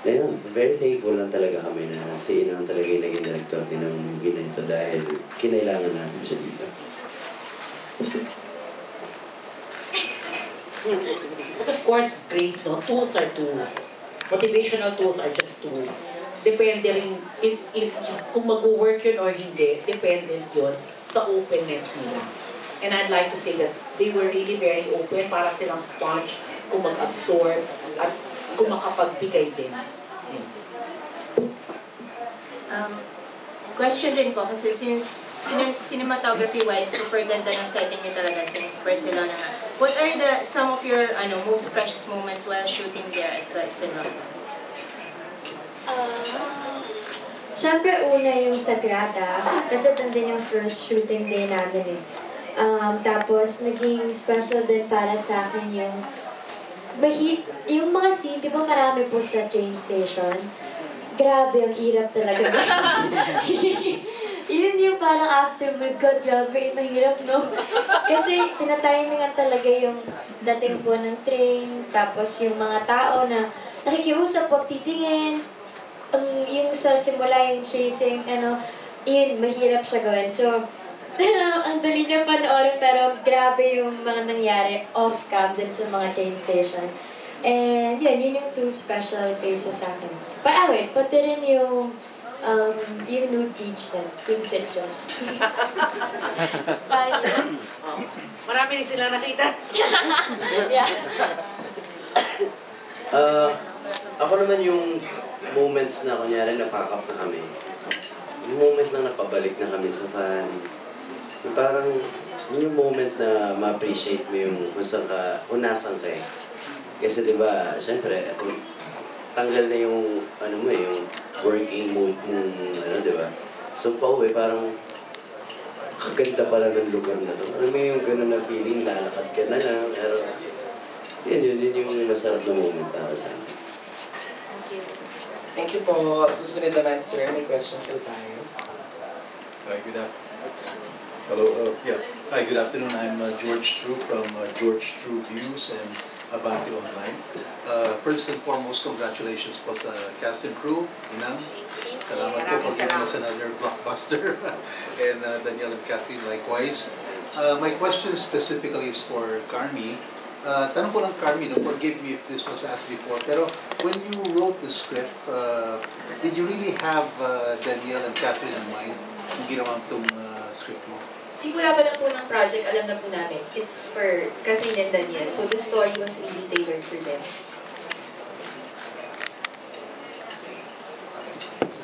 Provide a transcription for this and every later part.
Ayun, very thankful lang talaga kami na si Inang talaga yung naging director din ng movie na ito dahil kinailangan natin siya dito. But of course, Grace, no, tools are tools. Motivational tools are just tools. Depende rin, if kung mag-work yun or hindi, dependent yun sa openness nila. And I'd like to say that they were really very open para silang sponge kung mag-absorb at kung makapagbigay din. Question din po, kasi since cinematography-wise, super ganda ng setting niyo talaga since Barcelona nga. What are some of your most precious moments while shooting there at Barcelona? Siyempre una yung Sagrada, kasi ito din yung first shooting day namin eh. Tapos naging special din para sa akin yung mga scene, di ba marami po sa train station? Grabe, ang hirap talaga. Yun yung parang after, my God, grabe, mahirap, no? Kasi tinatimingan talaga yung dating po ng train, tapos yung mga tao na nakikiusap, wag titingin, yung sa simula, yung chasing, yun, mahirap siya gawin. So, ang dali niya panoorin, pero grabe yung mga nangyari off-cam din sa mga train station. And yun yung two special cases sa akin. Wait, pati rin yung nude beach din, yung Sitges. Marami rin sila nakita. Yeah. Ako naman yung moments na kunyari napakap na kami. Yung moment na napabalik na kami sa fan. Yung parang yung moment na ma-appreciate mo yung kung nasan ka eh. Kasi diba, syempre, tanggal na yung, yung working mode mong, diba? So, pauwi, parang, kaganda pala ng lugar na to. Alam mo yung gano'n na feeling, lalakad ka na lang, pero, yun yung masarap na moment para sa akin. Thank you po. Susunod naman, sir. May question po tayo. Hi, good afternoon. Hello, yeah. Hi, good afternoon. I'm George True from George True Views and Abante Online. First and foremost, congratulations po sa cast and crew. Inang, salamat po for giving us another blockbuster. And Daniel and Catherine, likewise. My question specifically is for Carmi. Tanong ko lang, Carmi, forgive me if this was asked before, pero when you wrote the script, did you really have Daniel and Catherine in mind kung ginawa itong script mo? Simula pa lang po ng project, alam na po namin, it's for Catherine and Daniel. So the story was really tailored for them.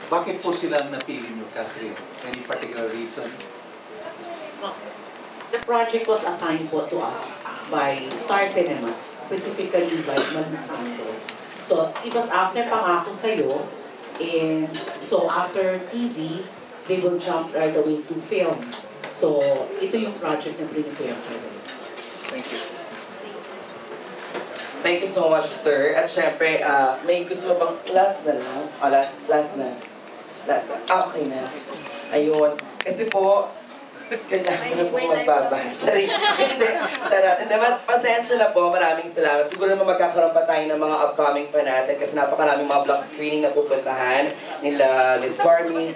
Bakit po silang napili niyo, Catherine? Any particular reason? The project was assigned po to us by Star Cinema, specifically by Manu Santos. So it was after Pangako Sa'yo, and so after TV, they will jump right away to film. So, ito yung project na pinipare ko. Thank you. Thank you so much, sir. At syempre, may gusto bang last na lang? O, last na. Okay na. Ayun. Kasi po, kailangan na po magbaba. Charit. Charot. And naman, pasensya na po. Maraming salamat. Siguro naman magkakaroon pa tayo ng mga upcoming pa natin kasi napakaraming mga vlog screening na pupuntahan nila Liz Carmi.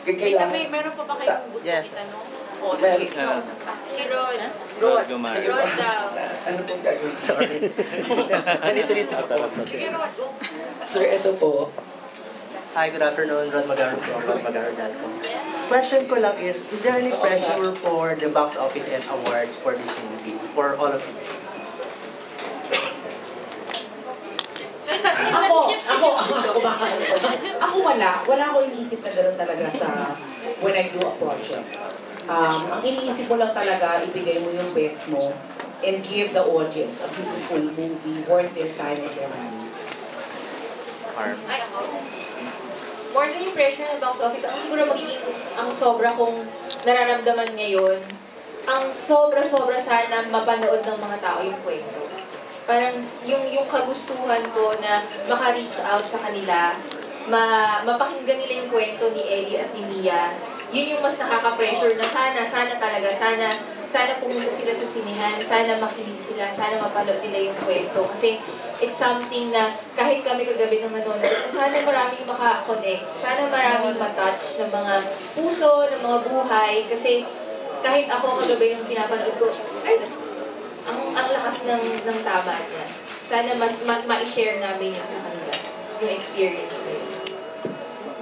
Meron pa ba kayong gusto itanong? O, sige. Si Rod. Rod daw. Ano pong gagawin? Sorry. Dito po. Sige, Rod. Sir, ito po. Hi, good afternoon. Rod Magar from Magar.com. Question ko lang is there any pressure for the box office and awards for this movie? For all of you? Ako wala ko iniisip na gano'n talaga sa when I do a project. Ang iniisip mo lang talaga, ibigay mo yung best mo and give the audience a beautiful movie worth their time and their money. More than yung pressure ng box office, ang siguro magiging ang sobra kong nararamdaman ngayon, ang sobra-sobra sana mapanood ng mga tao yung kwento. Parang yung kagustuhan ko na maka-reach out sa kanila, mapakinggan nila yung kwento ni Ellie at ni Mia, yun yung mas nakaka-pressure na sana sana pumunta sila sa sinehan, sana makinig sila, sana mapanood nila yung kwento. Kasi it's something na kahit kami kagabi nung nanonood, sana maraming makakonect, sana maraming matouch ng mga puso, ng mga buhay. Kasi kahit ako kagabi nung pinapanood ko, ay, ang lakas ng tama niya. Sana ma-share namin yun sa kanila, yung experience na yun.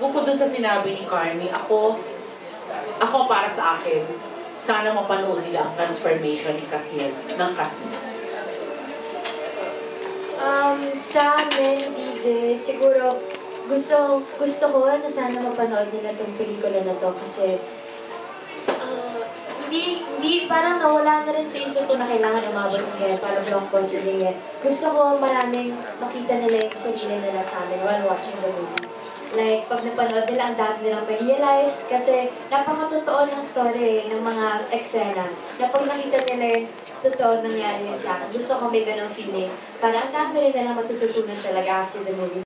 Bukod dun sa sinabi ni Carmi, ako para sa akin, sana mapanood nila ang transformation ni Katniel, ng Katniel. Sa amin, DJ, siguro gusto ko na sana mapanood nila itong pelikula na to kasi hindi parang nawala na rin sa isip ko na kailangan umabot ng ganyan para blockbuster din yan. Gusto ko maraming makita nila yung sarili nila sa amin while watching the movie. Like, pag napanood nila, ang dami nilang ma-realize kasi napakatotoo ng story ng mga eksena na pag nakita nila yung totoo nangyari yun sa akin. Gusto ko may ganong feeling. Para ang dami rin nilang matututunan talaga after the movie.